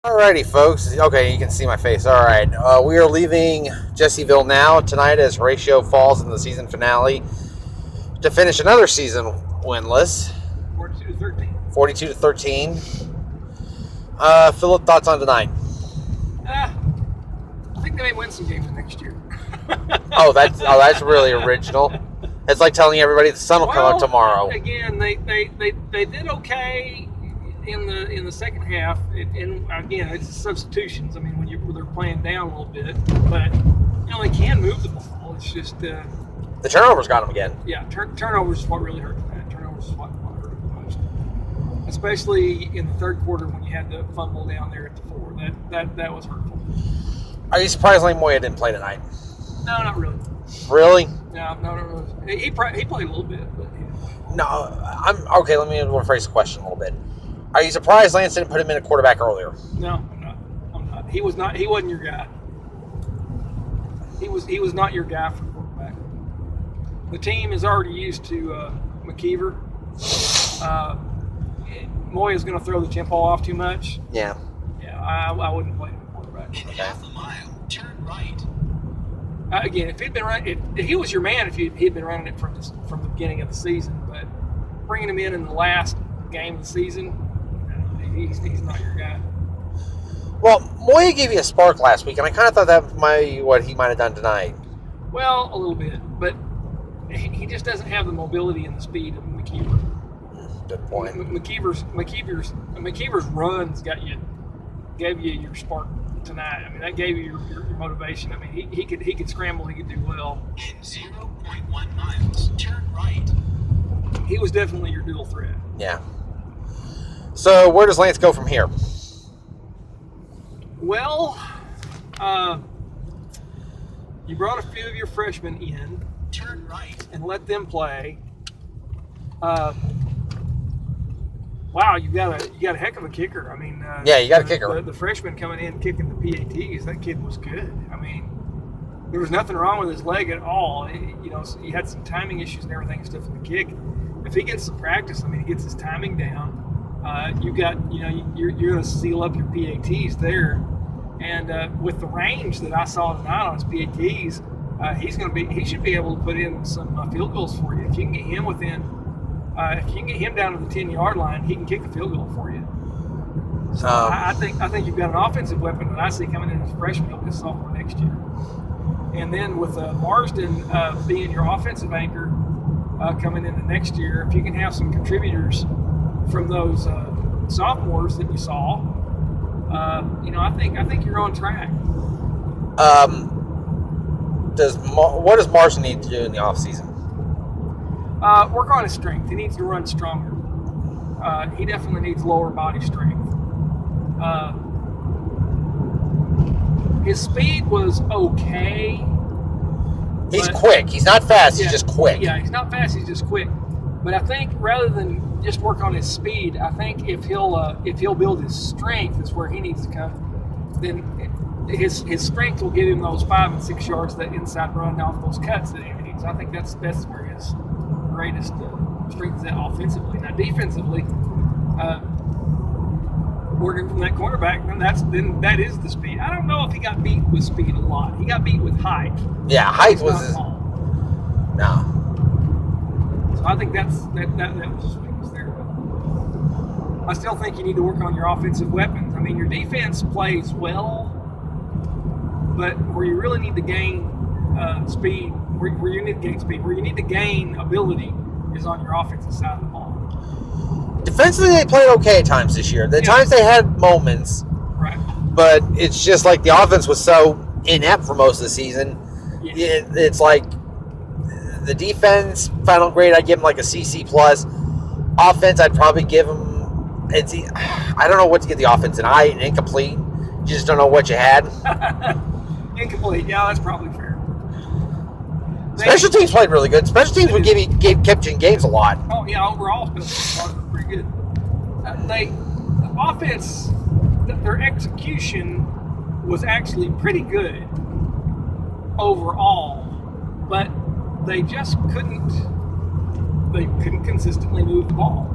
Alrighty, folks. Okay, you can see my face. All right, we are leaving Jessieville now tonight as Horatio falls in the season finale to finish another season winless, 42-13. Philip, thoughts on tonight? I think they may win some games next year. that's really original. It's like telling everybody the sun will come up tomorrow. Again, they did okay in the second half, and again, it's substitutions. I mean, when they're playing down a little bit, but they can move the ball. It's just the turnovers got them again. Yeah, turnovers is what really hurt them. Turnovers is what hurt them the most, especially in the third quarter when you had the fumble down there at the 4. That was hurtful. Are you surprised Lane Moya didn't play tonight? No, not really. Really? No, not really. He played a little bit, but he didn't play. No, I'm okay. Let me rephrase the question a little bit. Are you surprised Lance didn't put him in a quarterback earlier? No, I'm not. He wasn't your guy. He was not your guy for quarterback. The team is already used to McKeever. Moya's going to throw the tempo ball off too much. Yeah. Yeah, I wouldn't play him quarterback. In half a mile, turn right. Again, if he'd been running, if he was your man, if he'd been running it from the beginning of the season, but bringing him in the last game of the season, he's not your guy. Well, Moya gave you a spark last week, and I kind of thought that might be what he might have done tonight. Well, a little bit, but he just doesn't have the mobility and the speed of McKeever. Good point. McKeever's runs gave you your spark tonight. I mean, that gave you your motivation. I mean, he could scramble, he could do well. In 0.1 miles, turn right. He was definitely your dual threat. Yeah. So where does Lance go from here? Well, you brought a few of your freshmen in. Turn right. And let them play. Wow, you got a heck of a kicker. I mean, yeah, you got a kicker. The freshman coming in kicking the PATs, that kid was good. I mean, there was nothing wrong with his leg at all. He had some timing issues and everything and stuff in the kick. If he gets some practice, I mean, he gets his timing down. You're going to seal up your PATs there, and with the range that I saw tonight on his PATs, he should be able to put in some field goals for you. If you can get him if you can get him down to the 10-yard line, he can kick a field goal for you. So I think you've got an offensive weapon that I see coming in as a freshman, he'll be a sophomore next year. And then with Marsden being your offensive anchor coming into next year, if you can have some contributors from those sophomores that you saw, I think you're on track. What does Marsden need to do in the offseason? Work on his strength. He needs to run stronger. He definitely needs lower body strength. His speed was okay. He's quick. He's not fast. He's just quick. Yeah, he's not fast. He's just quick. But I think rather than just work on his speed, I think if he'll build his strength is where he needs to come. Then his strength will give him those 5 and 6 yards, that inside run off those cuts that he needs. I think that's where his greatest strength is at offensively. Now defensively, working from that cornerback, then that is the speed. I don't know if he got beat with speed a lot. He got beat with height. Yeah, height was his. No. So I think that was his weakness there. But I still think you need to work on your offensive weapons. I mean, your defense plays well, but where you really need to gain speed, where you need to gain ability is on your offensive side of the ball. Defensively, they played okay at times this year. The times they had moments, right? But it's just like the offense was so inept for most of the season. Yeah. It's like the defense, final grade, I'd give them like a CC+. Offense, I'd probably give them, I don't know what to give the offense, an I, an incomplete. You just don't know what you had. Incomplete, yeah, that's probably fair. Special teams played really good. Special teams would kept you in games a lot. Oh, yeah, overall, special teams were pretty good. The offense, their execution was actually pretty good overall, but they just couldn't consistently move the ball.